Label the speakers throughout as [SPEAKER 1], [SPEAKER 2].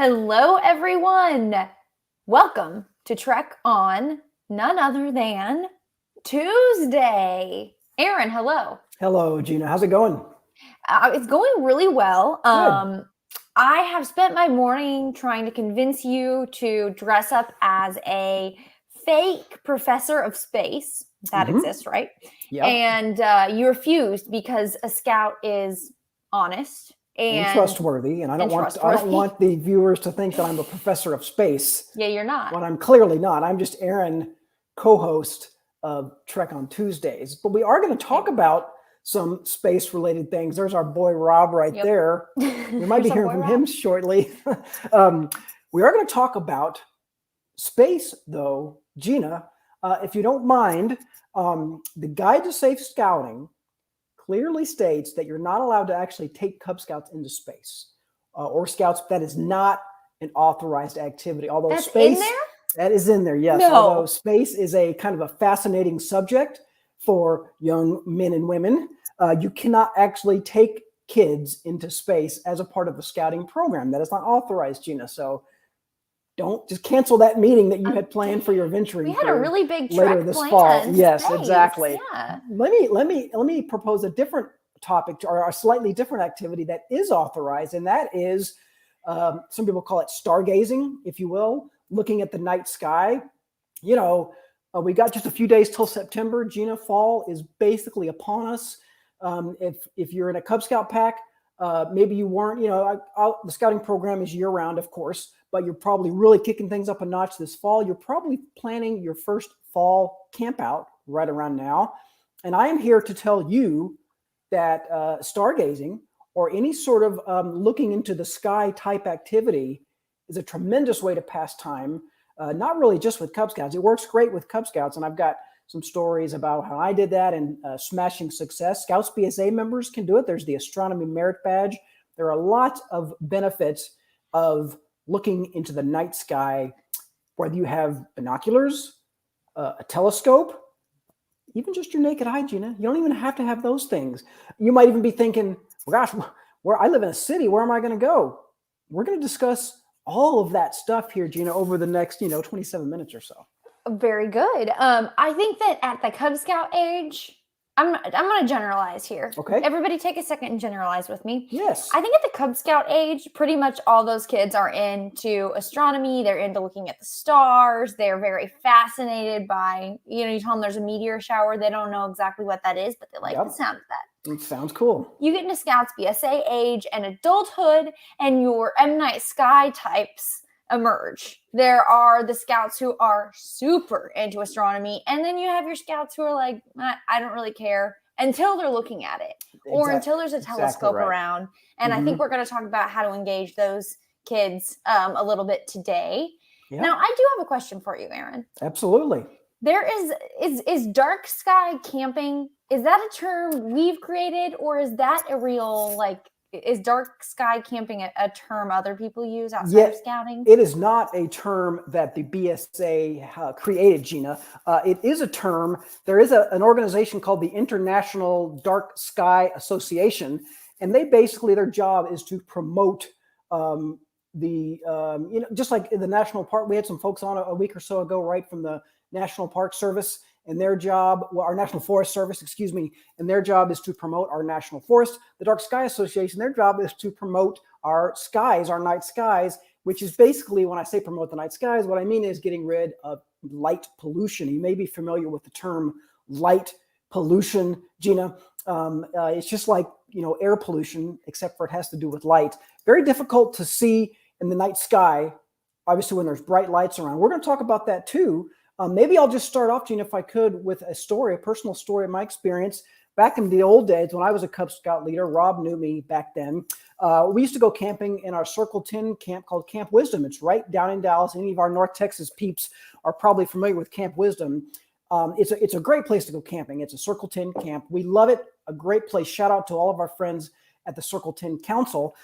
[SPEAKER 1] Hello, everyone. Welcome to Trek on none other than Tuesday. Aaron, hello.
[SPEAKER 2] Hello, Gina. How's it going?
[SPEAKER 1] It's going really well.
[SPEAKER 2] Good.
[SPEAKER 1] I have spent my morning trying to convince you to dress up as a fake professor of space. That exists, right?
[SPEAKER 2] Yep.
[SPEAKER 1] And you refused because a scout is honest
[SPEAKER 2] And trustworthy, and I don't want the viewers to think that I'm a professor of space.
[SPEAKER 1] Yeah, you're not.
[SPEAKER 2] When I'm clearly not. I'm just Aaron, co-host of Trek on Tuesdays. But we are going to talk about some space-related things. There's our boy Rob right there. We might be hearing from him shortly. We are going to talk about space, though, Gina. If you don't mind, the Guide to Safe Scouting clearly states that you're not allowed to actually take Cub Scouts into space or Scouts. That is not an authorized activity. Although
[SPEAKER 1] That's
[SPEAKER 2] space,
[SPEAKER 1] in there?
[SPEAKER 2] That is in there, yes.
[SPEAKER 1] No.
[SPEAKER 2] Although space is a kind of a fascinating subject for young men and women, you cannot actually take kids into space as a part of the scouting program. That is not authorized, Gina. So don't just cancel that meeting that you had planned for your venturing.
[SPEAKER 1] We had a really big
[SPEAKER 2] later this fall. Yes,
[SPEAKER 1] space.
[SPEAKER 2] Exactly.
[SPEAKER 1] Yeah.
[SPEAKER 2] Let me propose a different topic or a slightly different activity that is authorized, and that is some people call it stargazing, if you will, looking at the night sky. You know, we got just a few days till September. Gina, fall is basically upon us. If you're in a Cub Scout pack, maybe you weren't. You know, the scouting program is year round, of course, but you're probably really kicking things up a notch this fall. You're probably planning your first fall campout right around now. And I am here to tell you that stargazing or any sort of looking into the sky type activity is a tremendous way to pass time. Not really just with Cub Scouts. It works great with Cub Scouts. And I've got some stories about how I did that and smashing success. Scouts BSA members can do it. There's the Astronomy Merit Badge. There are lots of benefits of looking into the night sky, whether you have binoculars, a telescope, even just your naked eye, Gina. You don't even have to have those things. You might even be thinking, well, gosh, where I live in a city, where am I going to go? We're going to discuss all of that stuff here, Gina, over the next, 27 minutes or so.
[SPEAKER 1] Very good. I think that at the Cub Scout age, I'm going to generalize here.
[SPEAKER 2] Okay.
[SPEAKER 1] Everybody take a second and generalize with me.
[SPEAKER 2] Yes.
[SPEAKER 1] I think at the Cub Scout age, pretty much all those kids are into astronomy. They're into looking at the stars. They're very fascinated by, you tell them there's a meteor shower. They don't know exactly what that is, but they like the sound of that.
[SPEAKER 2] It sounds cool.
[SPEAKER 1] You get into Scouts BSA age and adulthood, and your M. Night Sky types emerge. There are the Scouts who are super into astronomy, and then you have your Scouts who are like, I don't really care until they're looking at it or until there's a telescope around. And I think we're going to talk about how to engage those kids a little bit today. Yeah. Now, I do have a question for you, Aaron.
[SPEAKER 2] Absolutely.
[SPEAKER 1] There is dark sky camping. Is that a term we've created, or is that a real, is dark sky camping a term other people use outside of scouting?
[SPEAKER 2] It is not a term that the BSA created, Gina. It is a term. There is an organization called the International Dark Sky Association, and they basically, their job is to promote just like in the national park. We had some folks on a week or so ago, right, from the National Park Service, and their job, our National Forest Service, and their job is to promote our national forest. The Dark Sky Association, their job is to promote our skies, our night skies, which is basically, when I say promote the night skies, what I mean is getting rid of light pollution. You may be familiar with the term light pollution, Gina. It's just like, air pollution, except for it has to do with light. Very difficult to see in the night sky, obviously, when there's bright lights around. We're going to talk about that too. Maybe I'll just start off, Gina, if I could, with a personal story of my experience. Back in the old days, when I was a Cub Scout leader, Rob knew me back then. We used to go camping in our Circle 10 camp called Camp Wisdom. It's right down in Dallas. Any of our North Texas peeps are probably familiar with Camp Wisdom. It's a great place to go camping. It's a Circle 10 camp. We love it. A great place. Shout out to all of our friends at the Circle 10 Council.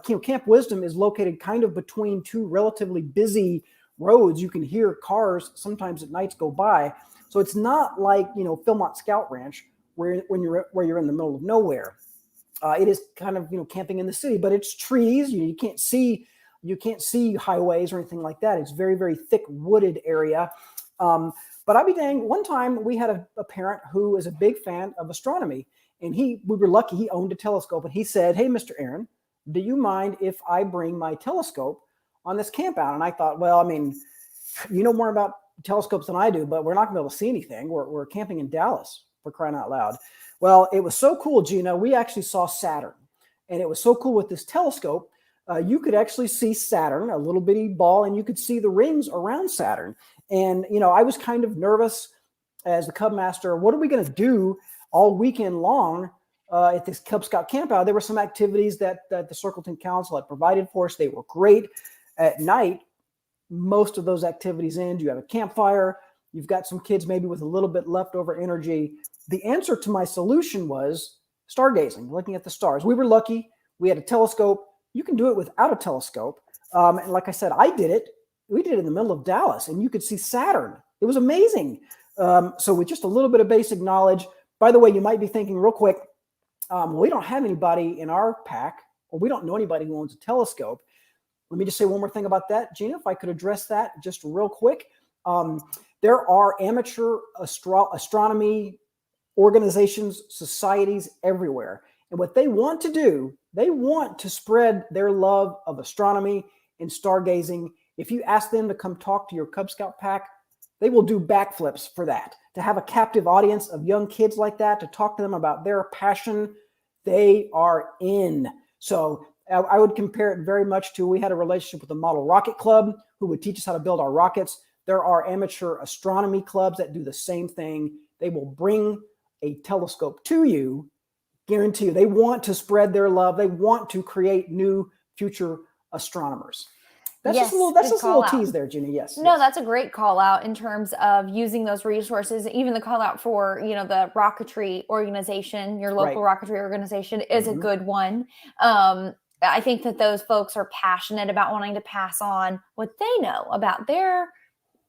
[SPEAKER 2] Camp Wisdom is located kind of between two relatively busy roads. You can hear cars sometimes at nights go by. So it's not like, Philmont Scout Ranch where you're in the middle of nowhere. It is kind of, camping in the city, but it's trees. You can't see You can't see highways or anything like that. It's very, very thick wooded area. But I'll be dang, one time we had a parent who is a big fan of astronomy, and we were lucky he owned a telescope, and he said, "Hey, Mr. Aaron, do you mind if I bring my telescope on this camp out?" And I thought, well, I mean, you know more about telescopes than I do, but we're not gonna be able to see anything. We're camping in Dallas, for crying out loud. Well, it was so cool, Gina. We actually saw Saturn, and it was so cool with this telescope. You could actually see Saturn, a little bitty ball, and you could see the rings around Saturn. And, you know, I was kind of nervous as the Cub Master. What are we going to do all weekend long at this Cub Scout Campout? There were some activities that the Circleton Council had provided for us. They were great. At night, most of those activities end. You have a campfire. You've got some kids maybe with a little bit leftover energy. The answer to my solution was stargazing, looking at the stars. We were lucky. We had a telescope. You can do it without a telescope. And like I said, I did it. We did it in the middle of Dallas, and you could see Saturn. It was amazing. So with just a little bit of basic knowledge, by the way, you might be thinking real quick, we don't have anybody in our pack, or we don't know anybody who owns a telescope. Let me just say one more thing about that, Gina, if I could address that just real quick. There are amateur astronomy organizations, societies everywhere. And what they want to do, they want to spread their love of astronomy and stargazing. If you ask them to come talk to your Cub Scout pack, they will do backflips for that. To have a captive audience of young kids like that, to talk to them about their passion, they are in. So I would compare it very much to, we had a relationship with the Model Rocket Club who would teach us how to build our rockets. There are amateur astronomy clubs that do the same thing. They will bring a telescope to you, guarantee you. They want to spread their love. They want to create new future astronomers. That's
[SPEAKER 1] yes,
[SPEAKER 2] just a little tease there, Ginny. Yes.
[SPEAKER 1] No,
[SPEAKER 2] yes.
[SPEAKER 1] That's a great call out in terms of using those resources. Even the call out for, you know, the rocketry organization, your local rocketry organization is a good one. I think that those folks are passionate about wanting to pass on what they know about their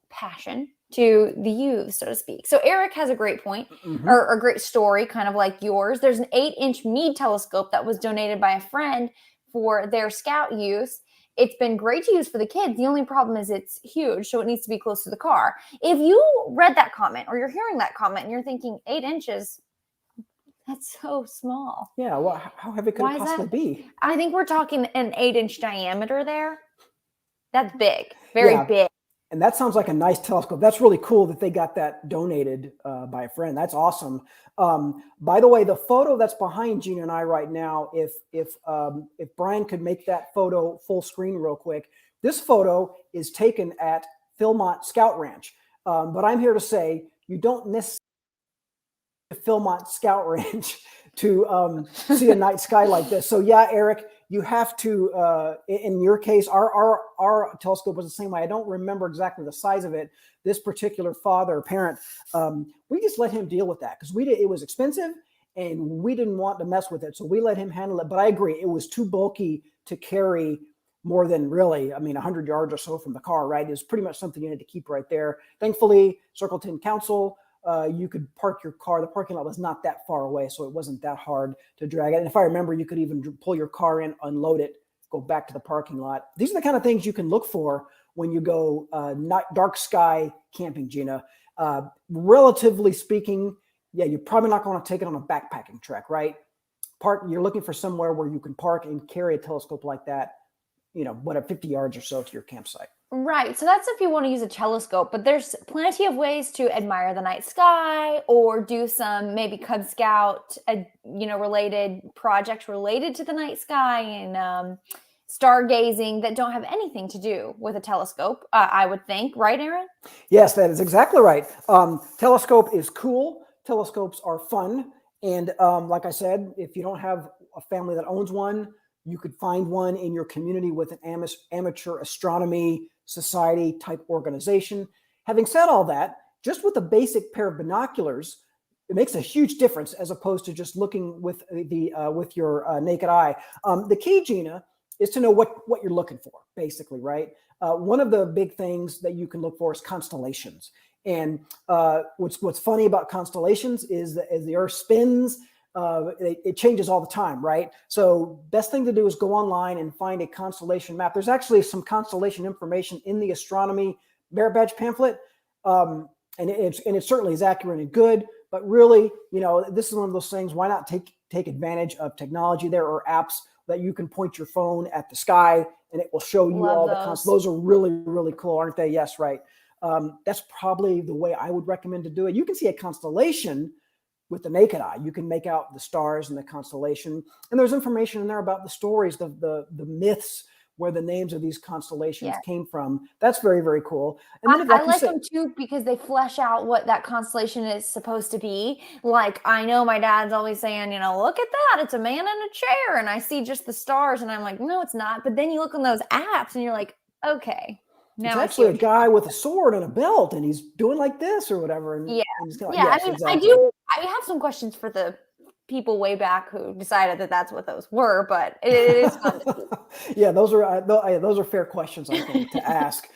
[SPEAKER 1] passion to the youth, so to speak. So Eric has a great point, or a great story, kind of like yours. There's an 8-inch Meade telescope that was donated by a friend for their scout use. It's been great to use for the kids. The only problem is it's huge, so it needs to be close to the car. If you read that comment, or you're hearing that comment, and you're thinking 8 inches, that's so small.
[SPEAKER 2] Yeah, well, how heavy could it possibly be?
[SPEAKER 1] I think we're talking an 8-inch diameter there. That's big, very big.
[SPEAKER 2] And that sounds like a nice telescope. That's really cool that they got that donated by a friend. That's awesome. By the way, the photo that's behind Gina and I right now, if Brian could make that photo full screen real quick, this photo is taken at Philmont Scout Ranch. But I'm here to say you don't necessarily need a Philmont Scout Ranch to see a night sky like this. So yeah, Eric, you have to, in your case, our telescope was the same way. I don't remember exactly the size of it. This particular parent, we just let him deal with that because it was expensive and we didn't want to mess with it. So we let him handle it. But I agree, it was too bulky to carry more than really, 100 yards or so from the car, right? It was pretty much something you had to keep right there. Thankfully, Circleton Council, you could park your car. The parking lot was not that far away, so it wasn't that hard to drag it. And if I remember, you could even pull your car in, unload it, go back to the parking lot. These are the kind of things you can look for when you go dark sky camping, Gina. Relatively speaking, yeah, you're probably not going to take it on a backpacking trek, right? You're looking for somewhere where you can park and carry a telescope like that, 50 yards or so to your campsite.
[SPEAKER 1] Right. So that's if you want to use a telescope, but there's plenty of ways to admire the night sky or do some maybe Cub Scout, related projects related to the night sky and stargazing that don't have anything to do with a telescope, I would think. Right, Aaron?
[SPEAKER 2] Yes, that is exactly right. Telescope is cool. Telescopes are fun. And like I said, if you don't have a family that owns one, you could find one in your community with an amateur astronomy society type organization. Having said all that, just with a basic pair of binoculars, it makes a huge difference as opposed to just looking with your naked eye. The key, Gina, is to know what you're looking for, basically, right? One of the big things that you can look for is constellations. And what's funny about constellations is that as the Earth spins, it changes all the time, right? So best thing to do is go online and find a constellation map. There's actually some constellation information in the astronomy merit badge pamphlet. And it certainly is accurate and good, but really, this is one of those things. Why not take advantage of technology? There are apps that you can point your phone at the sky and it will show you
[SPEAKER 1] Love
[SPEAKER 2] all
[SPEAKER 1] those.
[SPEAKER 2] those are really, really cool, aren't they? Yes, right. That's probably the way I would recommend to do it. You can see a constellation with the naked eye. You can make out the stars and the constellation, and there's information in there about the stories, the myths, where the names of these constellations came from. That's very, very cool. And then,
[SPEAKER 1] I like them too because they flesh out what that constellation is supposed to be. Like, I know my dad's always saying, look at that, it's a man in a chair, and I see just the stars, and I'm like, no, it's not. But then you look on those apps, and you're like, okay.
[SPEAKER 2] It's actually a guy with a sword and a belt, and he's doing like this or whatever. And,
[SPEAKER 1] yeah,
[SPEAKER 2] and he's
[SPEAKER 1] yes, exactly. I have some questions for the people way back who decided that that's what those were, but it is fun to see.
[SPEAKER 2] Yeah, those are fair questions, I think, to ask.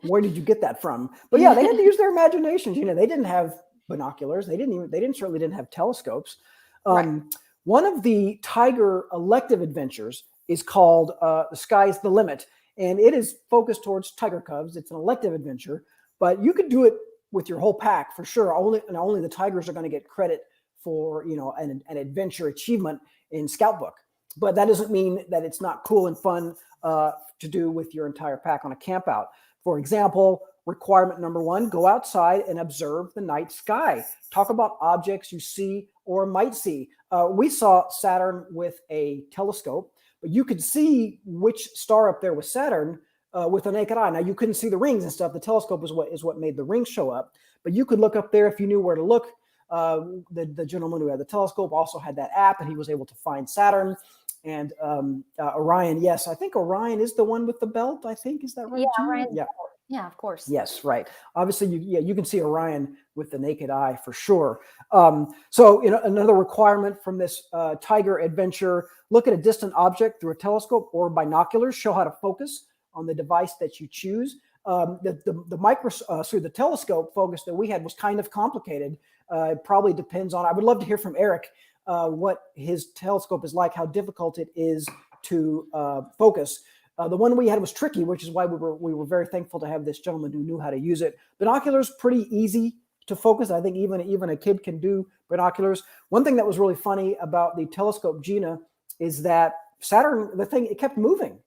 [SPEAKER 2] Where did you get that from? But yeah, they had to use their imaginations. They didn't have binoculars. They certainly didn't have telescopes.
[SPEAKER 1] Right.
[SPEAKER 2] One of the Tiger elective adventures is called The Sky's the Limit. And it is focused towards tiger cubs. It's an elective adventure, but you could do it with your whole pack for sure. Only the tigers are going to get credit for an adventure achievement in Scout Book. But that doesn't mean that it's not cool and fun to do with your entire pack on a camp out. For example, requirement number 1: go outside and observe the night sky. Talk about objects you see or might see. We saw Saturn with a telescope. But you could see which star up there was Saturn with the naked eye. Now, you couldn't see the rings and stuff. The telescope is what made the rings show up. But you could look up there if you knew where to look. The gentleman who had the telescope also had that app, and he was able to find Saturn and Orion. Yes, I think Orion is the one with the belt. I think, is that right?
[SPEAKER 1] Yeah, Orion. Yeah, of course.
[SPEAKER 2] Yes, right. Obviously, you can see Orion with the naked eye for sure. So, another requirement from this Tiger adventure: look at a distant object through a telescope or binoculars. Show how to focus on the device that you choose. The telescope focus that we had was kind of complicated. It probably depends on. I would love to hear from Eric what his telescope is like, how difficult it is to focus. The one we had was tricky, which is why we were very thankful to have this gentleman who knew how to use it. Binoculars, pretty easy to focus. I think even a kid can do binoculars. One thing that was really funny about the telescope, Gina, is that Saturn, it kept moving.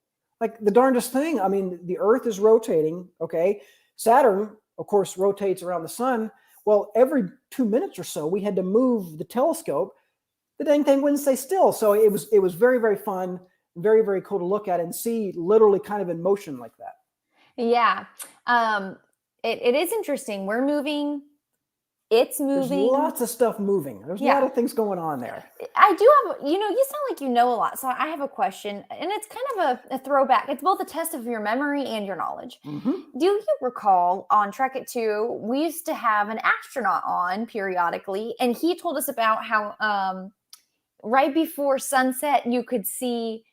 [SPEAKER 2] Like the darndest thing. I mean, the Earth is rotating, okay? Saturn, of course, rotates around the sun. Well, every 2 minutes or so, we had to move the telescope. The dang thing wouldn't stay still. So it was very, very fun. Very, very cool to look at and see literally kind of in motion like that.
[SPEAKER 1] Yeah. It is interesting. We're moving. It's moving.
[SPEAKER 2] There's lots of stuff moving. There's a lot of things going on there.
[SPEAKER 1] I do have, you sound like you know a lot. So I have a question, and it's kind of a throwback. It's both a test of your memory and your knowledge.
[SPEAKER 2] Mm-hmm.
[SPEAKER 1] Do you recall on Trek It 2, we used to have an astronaut on periodically, and he told us about how right before sunset, you could see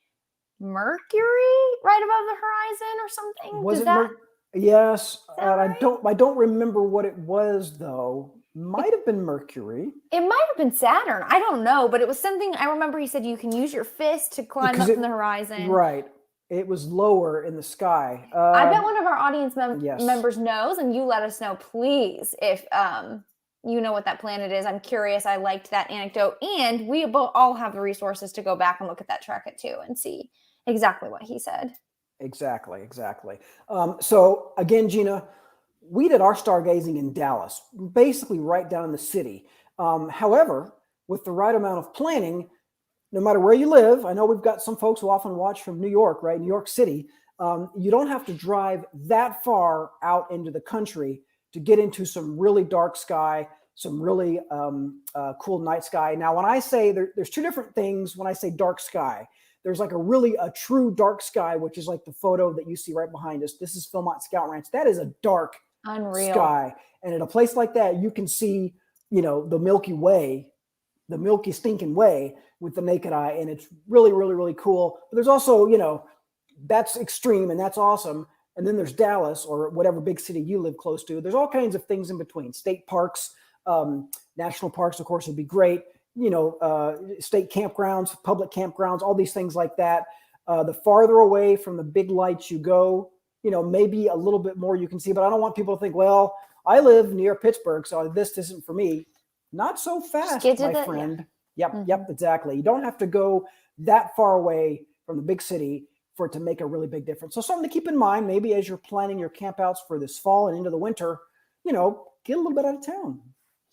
[SPEAKER 1] Mercury right above the horizon or something.
[SPEAKER 2] Was it yes. Right? I don't remember what it was though. Might have been Mercury.
[SPEAKER 1] It might have been Saturn. I don't know, but it was something. I remember he said you can use your fist to climb up from the horizon.
[SPEAKER 2] Right. It was lower in the sky.
[SPEAKER 1] I bet one of our audience members knows, and you let us know, please, if you know what that planet is. I'm curious. I liked that anecdote, and we all have the resources to go back and look at that Trek It 2 and see exactly what he said.
[SPEAKER 2] Exactly. So again, Gina, we did our stargazing in Dallas, basically right down in the city. However, with the right amount of planning, no matter where you live, I know we've got some folks who often watch from New York, right? New York City. You don't have to drive that far out into the country to get into some really dark sky, some really cool night sky. Now, when I say there's two different things when I say dark sky. There's like a true dark sky, which is like the photo that you see right behind us. This is Philmont Scout Ranch. That is a dark sky. And at a place like that, you can see, the Milky Way, the Milky Stinking Way with the naked eye. And it's really, really, really cool. But there's also, that's extreme and that's awesome. And then there's Dallas or whatever big city you live close to. There's all kinds of things in between. State parks, national parks, of course, would be great. state campgrounds, public campgrounds, all these things like that. The farther away from the big lights you go, maybe a little bit more you can see. But I don't want people to think, well, I live near Pittsburgh, so this isn't for me. Not so fast, my friend.
[SPEAKER 1] Yeah.
[SPEAKER 2] Yep, exactly. You don't have to go that far away from the big city for it to make a really big difference. So something to keep in mind, maybe as you're planning your campouts for this fall and into the winter, get a little bit out of town.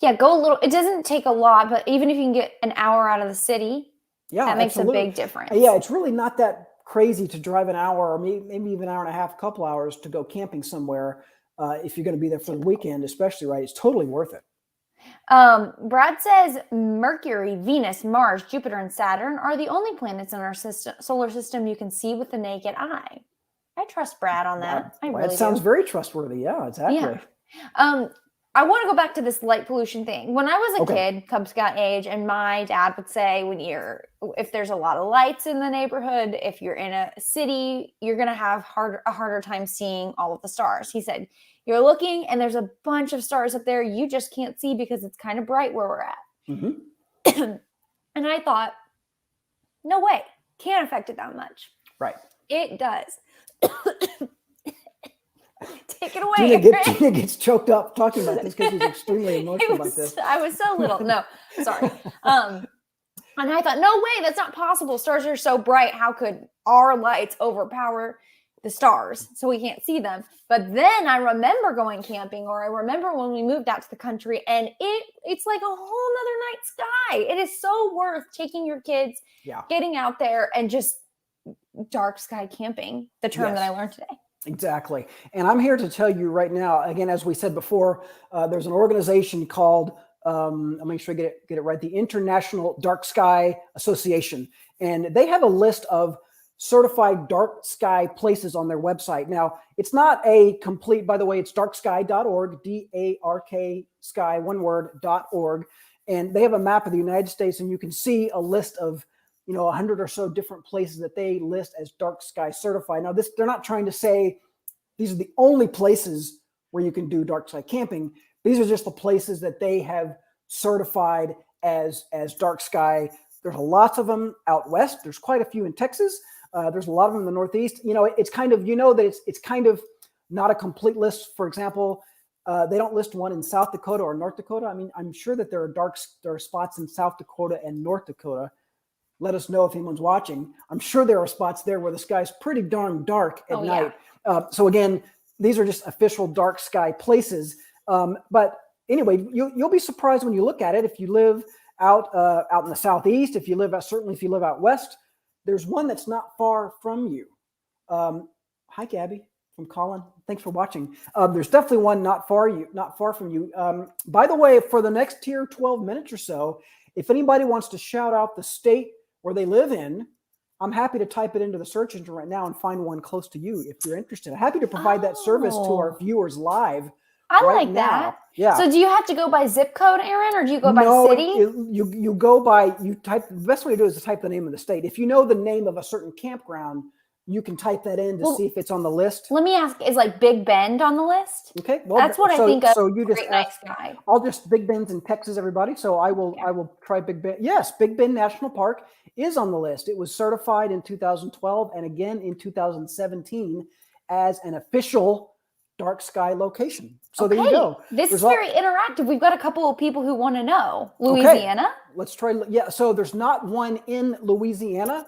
[SPEAKER 1] Yeah, go a little. It doesn't take a lot, but even if you can get an hour out of the city, that makes
[SPEAKER 2] absolutely.
[SPEAKER 1] a big difference.
[SPEAKER 2] Yeah, it's really not that crazy to drive an hour or maybe even an hour and a half, a couple hours to go camping somewhere. If you're going to be there for the weekend, especially, right? It's totally worth it.
[SPEAKER 1] Brad says Mercury, Venus, Mars, Jupiter, and Saturn are the only planets in our solar system you can see with the naked eye. I trust Brad on that.
[SPEAKER 2] That sounds very trustworthy. Yeah, exactly.
[SPEAKER 1] Yeah. I want to go back to this light pollution thing. When I was a kid, Cub Scout age, and my dad would say, if there's a lot of lights in the neighborhood, if you're in a city, you're going to have a harder time seeing all of the stars. He said, you're looking and there's a bunch of stars up there you just can't see because it's kind of bright where we're at.
[SPEAKER 2] Mm-hmm.
[SPEAKER 1] And I thought, no way, can't affect it that much.
[SPEAKER 2] Right.
[SPEAKER 1] It does. Take it away.
[SPEAKER 2] Gina gets choked up talking about this because she's extremely emotional about this.
[SPEAKER 1] I was so little. No, sorry. And I thought, no way, that's not possible. Stars are so bright. How could our lights overpower the stars so we can't see them? But then I remember going camping, or I remember when we moved out to the country, and it's like a whole nother night sky. It is so worth taking your kids, getting out there, and just dark sky camping, the term that I learned today.
[SPEAKER 2] Exactly. And I'm here to tell you right now, again, as we said before, there's an organization called, I'll make sure I get it right, the International Dark Sky Association. And they have a list of certified dark sky places on their website. Now, it's not a complete, by the way, it's darksky.org, D-A-R-K sky, one word, .org. And they have a map of the United States, and you can see a list of 100 or so different places that they list as dark sky certified. Now, they're not trying to say these are the only places where you can do dark sky camping. These are just the places that they have certified as dark sky. There's lots of them out west. There's quite a few in Texas. There's a lot of them in the Northeast. It's kind of, that it's kind of not a complete list. For example, they don't list one in South Dakota or North Dakota. I mean, I'm sure that there are spots in South Dakota and North Dakota. Let us know if anyone's watching. I'm sure there are spots there where the sky's pretty darn dark at night. So again, these are just official dark sky places. But anyway, you'll be surprised when you look at it. If you live out in the Southeast, certainly if you live out west, there's one that's not far from you. Hi, Gabby from Colin. Thanks for watching. There's definitely one not far from you. By the way, for the next 12 minutes or so, if anybody wants to shout out the state where they live in, I'm happy to type it into the search engine right now and find one close to you if you're interested. I'm happy to provide that service to our viewers live.
[SPEAKER 1] I like that.
[SPEAKER 2] Yeah.
[SPEAKER 1] So do you have to go by zip code, Aaron, or do you go by city?
[SPEAKER 2] You go by, the best way to do it is to type the name of the state. If you know the name of a certain campground, you can type that in to see if it's on the list.
[SPEAKER 1] Let me ask, is like Big Bend on the list?
[SPEAKER 2] Okay.
[SPEAKER 1] Well, that's what I think of.
[SPEAKER 2] So you just
[SPEAKER 1] Great Night Sky.
[SPEAKER 2] I'll just Big Bend's in Texas, everybody. So I will try Big Bend. Yes, Big Bend National Park is on the list. It was certified in 2012 and again in 2017 as an official dark sky location. So there you go.
[SPEAKER 1] This is very interactive. We've got a couple of people who want to know. Louisiana?
[SPEAKER 2] Okay. Let's try. Yeah. So there's not one in Louisiana.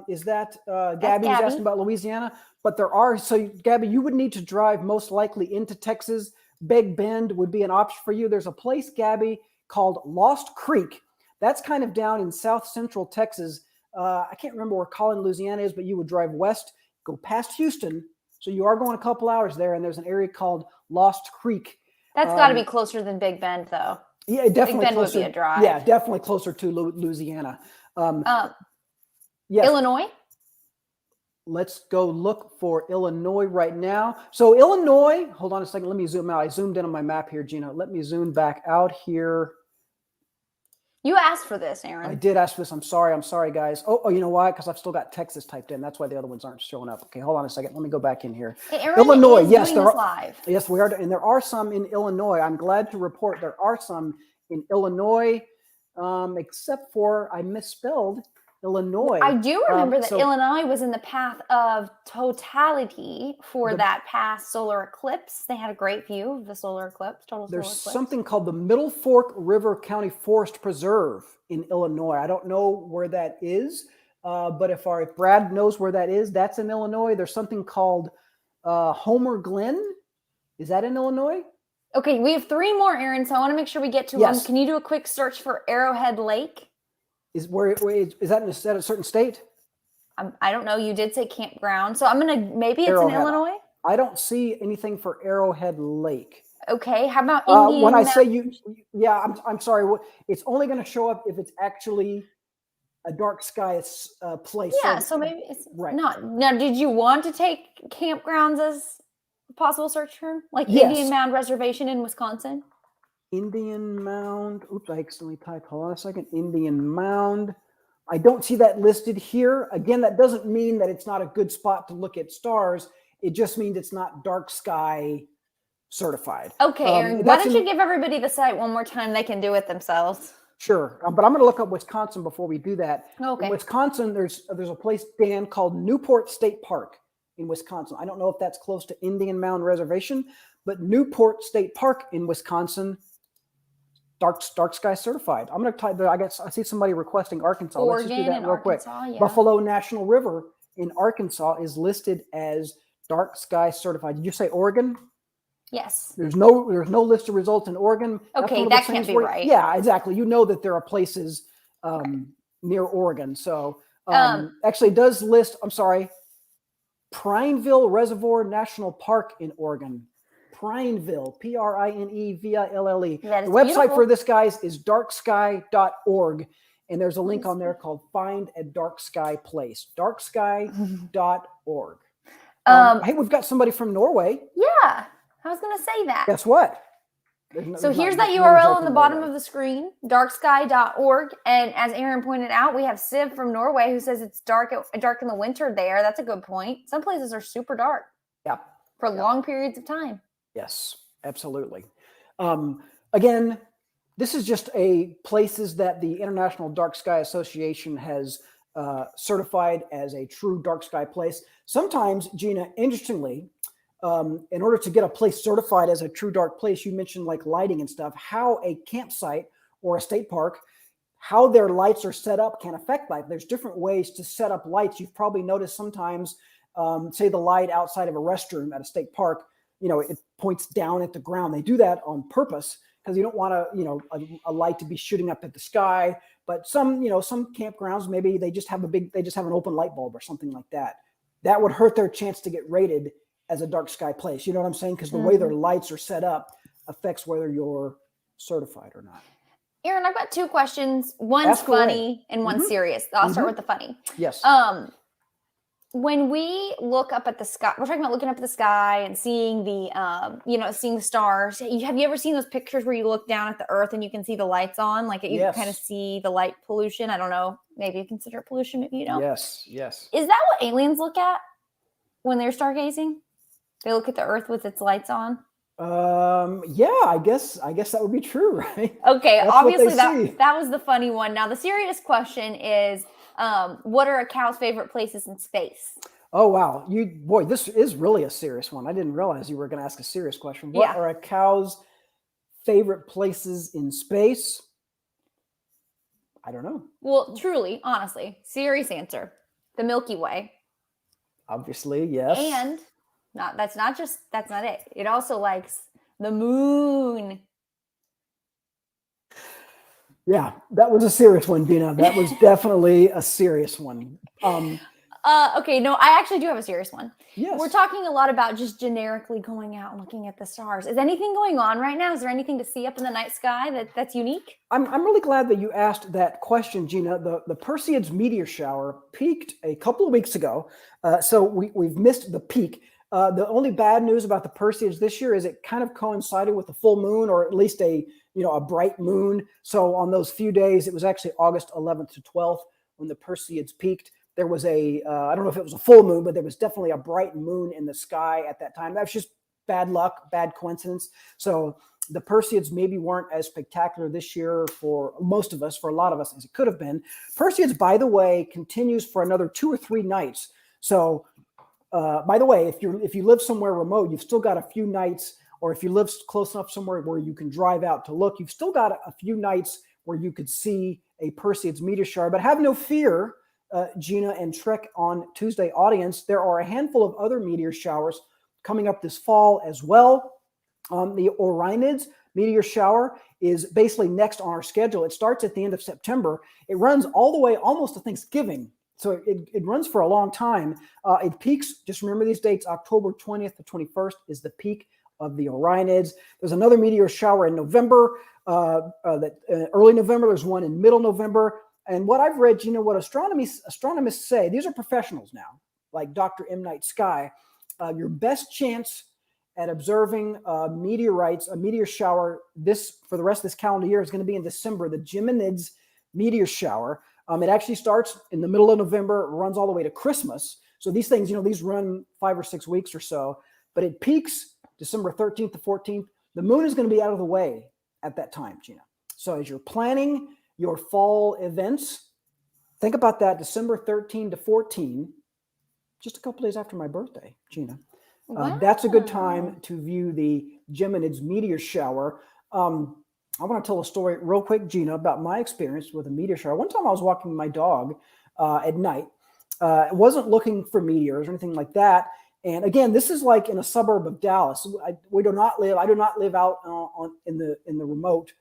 [SPEAKER 2] Is that Gabby was asking about Louisiana? But there are. So Gabby, you would need to drive most likely into Texas. Big Bend would be an option for you. There's a place, Gabby, called Lost Creek. That's kind of down in south central Texas. I can't remember where Collin, Louisiana is, but you would drive west, go past Houston. So you are going a couple hours there, and there's an area called Lost Creek.
[SPEAKER 1] That's got to be closer than Big Bend, though.
[SPEAKER 2] Yeah, definitely.
[SPEAKER 1] Big Bend
[SPEAKER 2] closer,
[SPEAKER 1] would be a drive.
[SPEAKER 2] Yeah, definitely closer to Louisiana. Yes.
[SPEAKER 1] Illinois?
[SPEAKER 2] Let's go look for Illinois right now. So Illinois, hold on a second. Let me zoom out. I zoomed in on my map here, Gina. Let me zoom back out here.
[SPEAKER 1] You asked for this, Aaron.
[SPEAKER 2] I did ask for this. I'm sorry, guys. Oh, you know why? Because I've still got Texas typed in. That's why the other ones aren't showing up. Okay, hold on a second. Let me go back in here.
[SPEAKER 1] Hey, Aaron,
[SPEAKER 2] Illinois, yes,
[SPEAKER 1] there are live.
[SPEAKER 2] Yes, we are, and there are some in Illinois. I'm glad to report there are some in Illinois, except for I misspelled Illinois.
[SPEAKER 1] I do remember that
[SPEAKER 2] so
[SPEAKER 1] Illinois was in the path of totality for that past solar eclipse. They had a great view of the solar eclipse, total solar
[SPEAKER 2] there's
[SPEAKER 1] eclipse.
[SPEAKER 2] something called the Middle Fork River County Forest Preserve in Illinois. I don't know where that is, but if Brad knows where that is, that's in Illinois. There's something called Homer Glen. Is that in Illinois?
[SPEAKER 1] Okay, we have 3 more, Aaron, so I want to make sure we get to them. Can you do a quick search for Arrowhead Lake?
[SPEAKER 2] Is that in a certain state?
[SPEAKER 1] I don't know. You did say campground, so I'm gonna maybe it's
[SPEAKER 2] Arrowhead.
[SPEAKER 1] in Illinois.
[SPEAKER 2] I don't see anything for Arrowhead Lake.
[SPEAKER 1] Okay, how about Indian?
[SPEAKER 2] When I say I'm sorry. It's only going to show up if it's actually a dark sky place.
[SPEAKER 1] Yeah, so maybe it's
[SPEAKER 2] right.
[SPEAKER 1] not. Now, did you want to take campgrounds as a possible search term, like
[SPEAKER 2] Yes.
[SPEAKER 1] Indian Mound Reservation in Wisconsin?
[SPEAKER 2] Indian Mound. Oops, I accidentally typed. Hold on a second. Indian Mound. I don't see that listed here. Again, that doesn't mean that it's not a good spot to look at stars. It just means it's not dark sky certified.
[SPEAKER 1] Okay, Aaron, why don't you give everybody the site one more time? They can do it themselves.
[SPEAKER 2] Sure, but I'm going to look up Wisconsin before we do that.
[SPEAKER 1] Okay.
[SPEAKER 2] In Wisconsin, there's a place, Dan, called Newport State Park in Wisconsin. I don't know if that's close to Indian Mound Reservation, but Newport State Park in Wisconsin, dark sky certified. I'm going to type there. I see somebody requesting Arkansas.
[SPEAKER 1] Oregon.
[SPEAKER 2] Let's just do that real quick.
[SPEAKER 1] Yeah.
[SPEAKER 2] Buffalo National River in Arkansas is listed as dark sky certified. Did you say Oregon?
[SPEAKER 1] Yes.
[SPEAKER 2] There's no list of results in Oregon.
[SPEAKER 1] Okay, that can't be right.
[SPEAKER 2] Yeah, exactly. You know that there are places near Oregon. So actually it does list, I'm sorry, Prineville Reservoir National Park in Oregon. Prineville, Prineville. The website
[SPEAKER 1] beautiful.
[SPEAKER 2] for this, guys, is darksky.org. And there's a link on there called Find a Dark Sky Place. Darksky.org. Hey, we've got somebody from Norway.
[SPEAKER 1] Yeah, I was going to say that.
[SPEAKER 2] Guess what?
[SPEAKER 1] So here's that URL on the bottom of the screen, darksky.org. And as Aaron pointed out, we have Siv from Norway who says it's dark in the winter there. That's a good point. Some places are super dark.
[SPEAKER 2] Yeah.
[SPEAKER 1] For long periods of time.
[SPEAKER 2] Yes, absolutely. Again, this is just places that the International Dark Sky Association has certified as a true dark sky place. Sometimes, Gina, interestingly, in order to get a place certified as a true dark place, you mentioned like lighting and stuff, how a campsite or a state park, how their lights are set up can affect light. There's different ways to set up lights. You've probably noticed sometimes, say the light outside of a restroom at a state park, it points down at the ground. They do that on purpose because you don't want a light to be shooting up at the sky. But some campgrounds, maybe they just have an open light bulb or something like that. That would hurt their chance to get rated as a dark sky place. You know what I'm saying? Because the way their lights are set up affects whether you're certified or not.
[SPEAKER 1] Aaron, I've got 2 questions. One's funny and one's serious. I'll start with the funny.
[SPEAKER 2] Yes.
[SPEAKER 1] When we look up at the sky, we're talking about looking up at the sky and seeing seeing the stars. Have you ever seen those pictures where you look down at the earth and you can see the lights on? Like you kind of see the light pollution. I don't know. Maybe you consider it pollution. Maybe you don't.
[SPEAKER 2] Yes.
[SPEAKER 1] Is that what aliens look at when they're stargazing? They look at the earth with its lights on?
[SPEAKER 2] Yeah, I guess that would be true, right?
[SPEAKER 1] Okay, that's obviously that was the funny one. Now the serious question is, what are a cow's favorite places in space?
[SPEAKER 2] Oh wow, this is really a serious one. I didn't realize you were going to ask a serious question. What are a cow's favorite places in space? I don't know.
[SPEAKER 1] Well, truly, honestly, serious answer: the Milky Way.
[SPEAKER 2] Obviously, yes.
[SPEAKER 1] And that's not it. It also likes the moon.
[SPEAKER 2] Yeah, that was a serious one, Dina. That was definitely a serious one.
[SPEAKER 1] Okay, no, I actually do have a serious one.
[SPEAKER 2] Yes.
[SPEAKER 1] We're talking a lot about just generically going out and looking at the stars. Is anything going on right now? Is there anything to see up in the night sky that's unique? I'm really glad that you asked that question, Gina. The Perseids meteor shower peaked a couple of weeks ago, so we've missed the peak. The only bad news about the Perseids this year is it kind of coincided with the full moon, or at least a bright moon. So on those few days, it was actually August 11th to 12th when the Perseids peaked. There was I don't know if it was a full moon, but there was definitely a bright moon in the sky at that time. That's just bad luck, bad coincidence. So
[SPEAKER 2] The Perseids maybe weren't as spectacular this year for most of us, for a lot of us, as it could have been. Perseids, by the way, continues for another 2 or 3 nights. So, by the way, if you live somewhere remote, you've still got a few nights, or if you live close enough somewhere where you can drive out to look, you've still got a few nights where you could see a Perseids meteor shower. But have no fear, Gina and Trek on Tuesday audience, there are a handful of other meteor showers coming up this fall as well. The Orionids meteor shower is basically next on our schedule. It starts at the end of September. It runs all the way almost to Thanksgiving. So it runs for a long time. It peaks, just remember these dates, October 20th to 21st is the peak of the Orionids. There's another meteor shower in November, early November. There's one in middle November. And what I've read, what astronomists say, these are professionals now, like Dr. M. Night Sky, your best chance at observing meteorites, a meteor shower for the rest of this calendar year is going to be in December, the Geminids meteor shower. It actually starts in the middle of November, runs all the way to Christmas. So these things, these run 5 or 6 weeks or so, but it peaks December 13th to 14th. The moon is going to be out of the way at that time, Gina. So as you're planning your fall events, think about that, December 13 to 14, just a couple days after my birthday, Gina.
[SPEAKER 1] Wow.
[SPEAKER 2] That's a good time to view the Geminids meteor shower. I want to tell a story real quick, Gina, about my experience with a meteor shower. One time I was walking my dog at night. I wasn't looking for meteors or anything like that. And again, this is like in a suburb of Dallas. I do not live out in the remote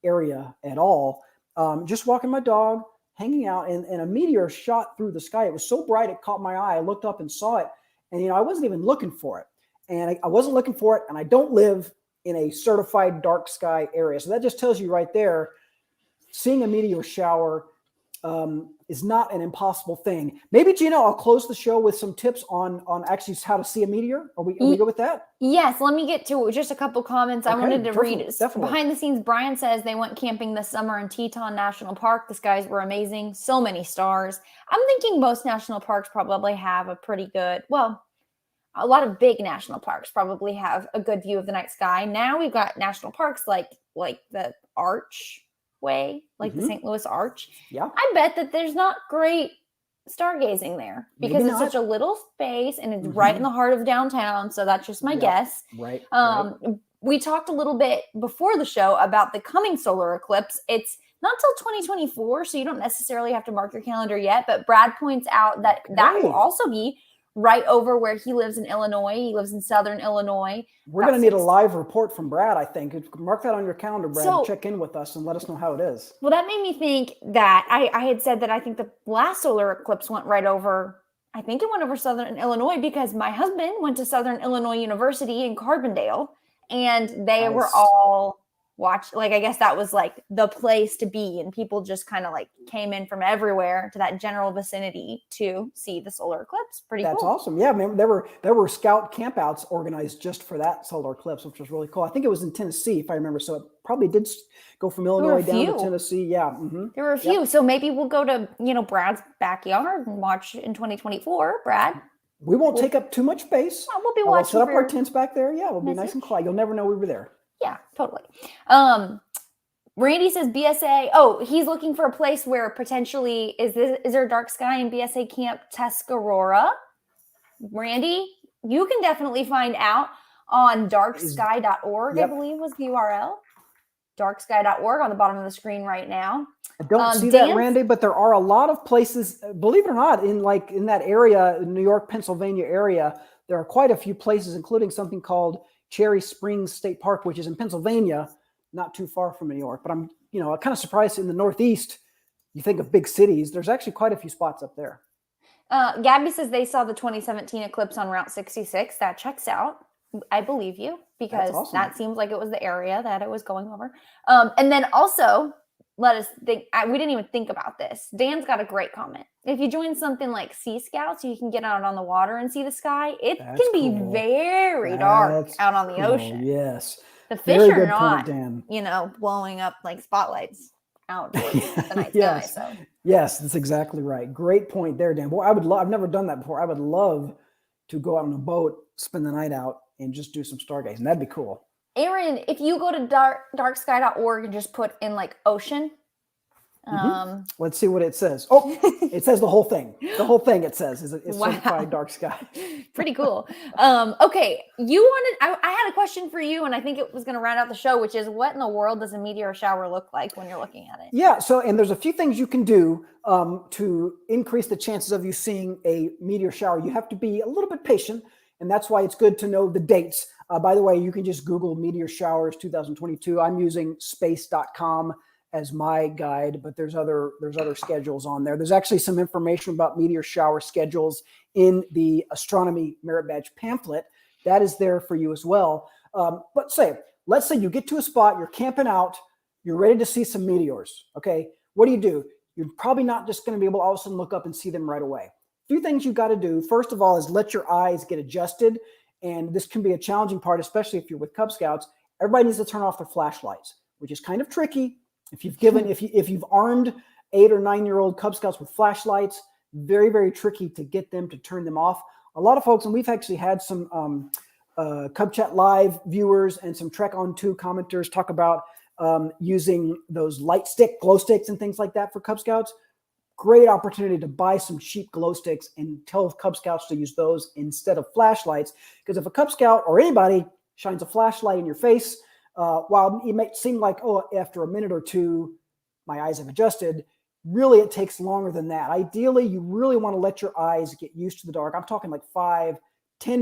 [SPEAKER 2] area at all. Just walking my dog, hanging out, and a meteor shot through the sky. It was so bright, it caught my eye. I looked up and saw it. And, I wasn't even looking for it. And I wasn't looking for it. And I don't live in a certified dark sky area. So that just tells you right there, seeing a meteor shower is not an impossible thing. Maybe, Gina, I'll close the show with some tips on actually how to see a meteor. Are we good with that?
[SPEAKER 1] Yes. Let me get to just a couple comments. Okay, I wanted to read.
[SPEAKER 2] Definitely.
[SPEAKER 1] Behind the scenes, Brian says they went camping this summer in Teton National Park. The skies were amazing. So many stars. I'm thinking most national parks probably have a pretty good, a lot of big national parks probably have a good view of the night sky. Now we've got national parks like the Archway, like the St. Louis Arch.
[SPEAKER 2] Yeah.
[SPEAKER 1] I bet that there's not great stargazing there because it's such a little space and it's right in the heart of downtown. So that's just my guess.
[SPEAKER 2] Right.
[SPEAKER 1] We talked a little bit before the show about the coming solar eclipse. It's not till 2024, so you don't necessarily have to mark your calendar yet. But Brad points out that that will also be right over where he lives in Illinois. He lives in southern Illinois.
[SPEAKER 2] We're going to need a live report from Brad, I think. Mark that on your calendar, Brad, and check in with us and let us know how it is.
[SPEAKER 1] Well, that made me think that I had said that I think the last solar eclipse went right over, I think it went over southern Illinois because my husband went to Southern Illinois University in Carbondale, and they were all I guess that was like the place to be, and people just kind of like came in from everywhere to that general vicinity to see the solar eclipse. Pretty cool.
[SPEAKER 2] That's awesome. Yeah, man, there were scout campouts organized just for that solar eclipse, which was really cool. I think it was in Tennessee, if I remember. So it probably did go from Illinois down to Tennessee. Yeah.
[SPEAKER 1] There were a few. Yep. So maybe we'll go to, Brad's backyard and watch in 2024, Brad.
[SPEAKER 2] We won't take up too much space.
[SPEAKER 1] We'll be watching.
[SPEAKER 2] We'll set up our tents back there. Yeah, we'll be nice and quiet. You'll never know we were there.
[SPEAKER 1] Yeah, totally. Randy says BSA. Oh, he's looking for a place where potentially is there a dark sky in BSA Camp Tuscarora? Randy, you can definitely find out on darksky.org, I believe was the URL. Darksky.org on the bottom of the screen right now.
[SPEAKER 2] I don't see that, Randy, but there are a lot of places, believe it or not, in that area, New York, Pennsylvania area, there are quite a few places, including something called Cherry Springs State Park, which is in Pennsylvania, not too far from New York. But I'm kind of surprised in the Northeast, you think of big cities, there's actually quite a few spots up there.
[SPEAKER 1] Gabby says they saw the 2017 eclipse on Route 66. That checks out. I believe you because that seems like it was the area that it was going over. And then also let us think, we didn't even think about this. Dan's got a great comment. If you join something like Sea Scouts, you can get out on the water and see the sky. It can be very dark out on the ocean.
[SPEAKER 2] Yes.
[SPEAKER 1] The fish are not, blowing up like spotlights out towards the night sky. So.
[SPEAKER 2] Yes, that's exactly right. Great point there, Dan. Boy, I've never done that before. I would love to go out on a boat, spend the night out, and just do some stargazing. That'd be cool.
[SPEAKER 1] Aaron, if you go to darksky.org and just put in like ocean,
[SPEAKER 2] let's see what it says. Oh, it says the whole thing. The whole thing it says is
[SPEAKER 1] Wow.
[SPEAKER 2] certified dark sky.
[SPEAKER 1] Pretty cool. Okay, I had a question for you, and I think it was going to round out the show, which is, what in the world does a meteor shower look like when you're looking at it?
[SPEAKER 2] Yeah. So, and there's a few things you can do to increase the chances of you seeing a meteor shower. You have to be a little bit patient, and that's why it's good to know the dates. By the way, you can just Google meteor showers 2022. I'm using space.com as my guide, but there's other schedules on there. There's actually some information about meteor shower schedules in the Astronomy Merit Badge pamphlet. That is there for you as well. But let's say you get to a spot, you're camping out, you're ready to see some meteors. Okay, what do? You're probably not just going to be able to all of a sudden look up and see them right away. A few things you got to do. First of all is let your eyes get adjusted. And this can be a challenging part, especially if you're with Cub Scouts. Everybody needs to turn off their flashlights, which is kind of tricky. If you've armed 8 or 9-year-old Cub Scouts with flashlights, very, very tricky to get them to turn them off. A lot of folks, and we've actually had some Cub Chat Live viewers and some Trek on 2 commenters talk about using those light stick, glow sticks and things like that for Cub Scouts. Great opportunity to buy some cheap glow sticks and tell Cub Scouts to use those instead of flashlights. Because if a Cub Scout or anybody shines a flashlight in your face, while it may seem like, oh, after a minute or two, my eyes have adjusted, really it takes longer than that. Ideally, you really want to let your eyes get used to the dark. I'm talking like 5-10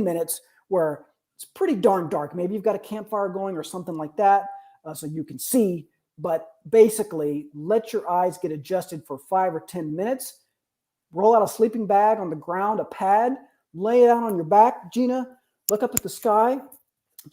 [SPEAKER 2] minutes where it's pretty darn dark. Maybe you've got a campfire going or something like that so you can see. But basically, let your eyes get adjusted for 5 or 10 minutes. Roll out a sleeping bag on the ground, a pad, lay it out on your back, Gina, look up at the sky.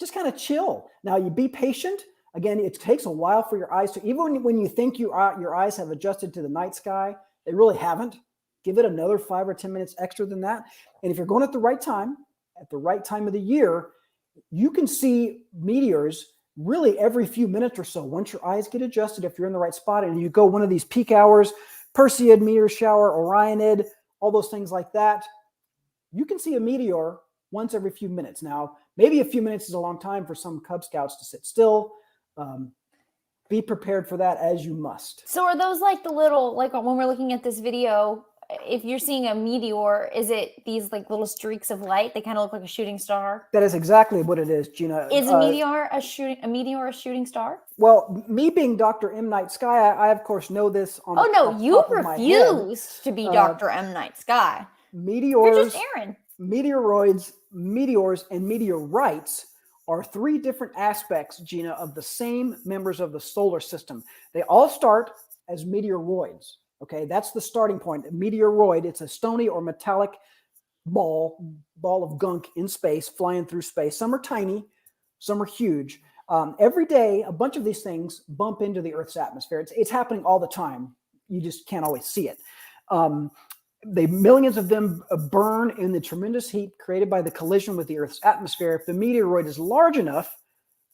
[SPEAKER 2] Just kind of chill. Now, you be patient. Again, it takes a while for your eyes to, even when you think your eyes have adjusted to the night sky, they really haven't. Give it another 5 or 10 minutes extra than that. And if you're going at the right time of the year, you can see meteors really every few minutes or so. Once your eyes get adjusted, if you're in the right spot and you go one of these peak hours, Perseid meteor shower, Orionid, all those things like that, you can see a meteor once every few minutes. Now, maybe a few minutes is a long time for some Cub Scouts to sit still. Be prepared for that as you must.
[SPEAKER 1] So are those like the little, like when we're looking at this video, if you're seeing a meteor, is it these like little streaks of light? They kind of look like a shooting star.
[SPEAKER 2] That is exactly what it is, Gina.
[SPEAKER 1] Is a meteor a shooting star?
[SPEAKER 2] Well, me being Dr. M. Night Sky, I of course know this on
[SPEAKER 1] Oh no, you refused to be Dr. M. Night Sky.
[SPEAKER 2] Meteors.
[SPEAKER 1] You're just Aaron.
[SPEAKER 2] Meteoroids, meteors, and meteorites are 3 different aspects, Gina, of the same members of the solar system. They all start as meteoroids. Okay, that's the starting point. A meteoroid, it's a stony or metallic ball of gunk in space, flying through space. Some are tiny, some are huge. Every day, a bunch of these things bump into the Earth's atmosphere. It's happening all the time. You just can't always see it. Millions of them burn in the tremendous heat created by the collision with the Earth's atmosphere. If the meteoroid is large enough,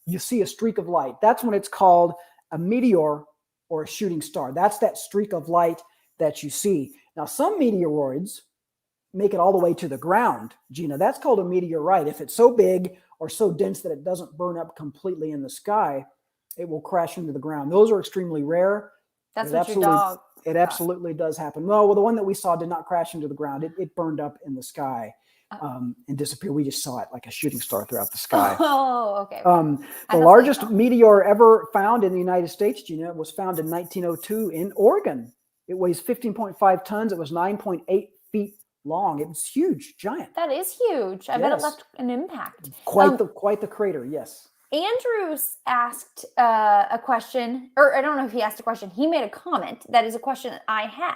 [SPEAKER 2] you see a streak of light. That's when it's called a meteor or a shooting star. That's that streak of light that you see. Now, some meteoroids make it all the way to the ground, Gina. That's called a meteorite. If it's so big or so dense that it doesn't burn up completely in the sky, it will crash into the ground. Those are extremely rare.
[SPEAKER 1] That's what your dog...
[SPEAKER 2] It absolutely does happen. Well, the one that we saw did not crash into the ground. It burned up in the sky and disappeared. We just saw it like a shooting star throughout the sky.
[SPEAKER 1] Oh, okay.
[SPEAKER 2] The largest meteor ever found in the United States, Gina, was found in 1902 in Oregon. It weighs 15.5 tons. It was 9.8 feet long. It was huge, giant.
[SPEAKER 1] That is huge. I bet it left an impact.
[SPEAKER 2] Quite the crater, yes.
[SPEAKER 1] Andrews asked a question, or I don't know if he asked a question. He made a comment that is a question that I had.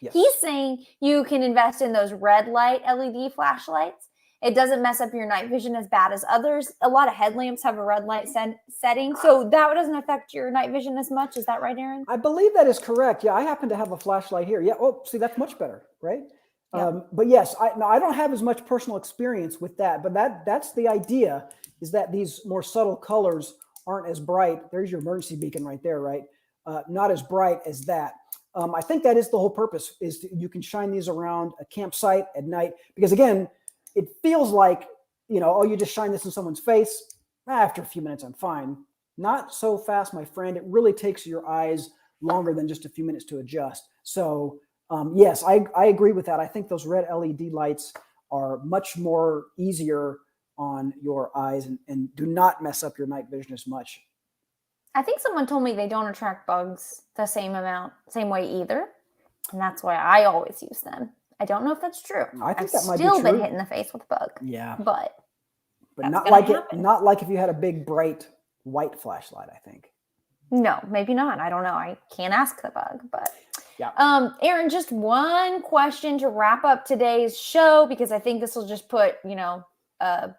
[SPEAKER 1] Yes. He's saying you can invest in those red light LED flashlights. It doesn't mess up your night vision as bad as others. A lot of headlamps have a red light setting, so that doesn't affect your night vision as much. Is that right, Aaron?
[SPEAKER 2] I believe that is correct. Yeah, I happen to have a flashlight here. Yeah. Oh, see, that's much better, right? Yeah. But yes, I don't have as much personal experience with that, but that's the idea, is that these more subtle colors aren't as bright. There's your emergency beacon right there, right? Not as bright as that. I think that is the whole purpose, is you can shine these around a campsite at night, because again, it feels like, you just shine this in someone's face. After a few minutes, I'm fine. Not so fast, my friend. It really takes your eyes longer than just a few minutes to adjust. So yes, I agree with that. I think those red LED lights are much more easier on your eyes and do not mess up your night vision as much.
[SPEAKER 1] I think someone told me they don't attract bugs the same way either. And that's why I always use them. I don't know if that's true.
[SPEAKER 2] I think
[SPEAKER 1] I've
[SPEAKER 2] that might be
[SPEAKER 1] still been
[SPEAKER 2] true.
[SPEAKER 1] hit in the face with a bug.
[SPEAKER 2] Yeah.
[SPEAKER 1] But that's
[SPEAKER 2] not
[SPEAKER 1] gonna
[SPEAKER 2] like
[SPEAKER 1] happen.
[SPEAKER 2] not like if you had a big bright white flashlight, I think.
[SPEAKER 1] No, maybe not. I don't know. I can't ask the bug, but
[SPEAKER 2] yeah.
[SPEAKER 1] Aaron, just one question to wrap up today's show, because I think this will just put, a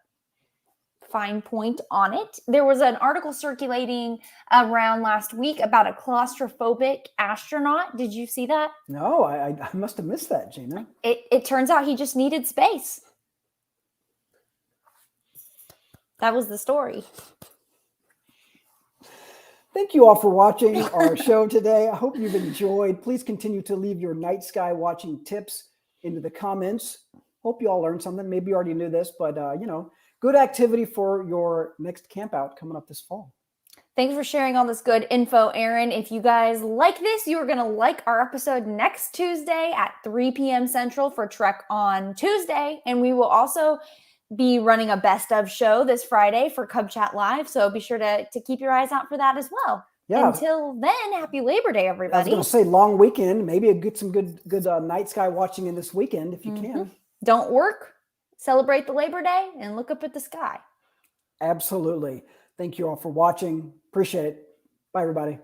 [SPEAKER 1] fine point on it. There was an article circulating around last week about a claustrophobic astronaut. Did you see that?
[SPEAKER 2] No, I must have missed that, Gina.
[SPEAKER 1] It turns out he just needed space. That was the story.
[SPEAKER 2] Thank you all for watching our show today. I hope you've enjoyed. Please continue to leave your night sky watching tips into the comments. Hope you all learned something. Maybe you already knew this, but good activity for your next camp out coming up this fall.
[SPEAKER 1] Thanks for sharing all this good info, Aaron. If you guys like this, you are going to like our episode next Tuesday at 3 p.m. Central for Trek on Tuesday. And we will also be running a best of show this Friday for Cub Chat Live. So be sure to keep your eyes out for that as well. Yeah. Until then, happy Labor Day, everybody.
[SPEAKER 2] I was going to say long weekend. Maybe get some good night sky watching in this weekend if you can.
[SPEAKER 1] Don't work. Celebrate the Labor Day and look up at the sky.
[SPEAKER 2] Absolutely. Thank you all for watching. Appreciate it. Bye, everybody.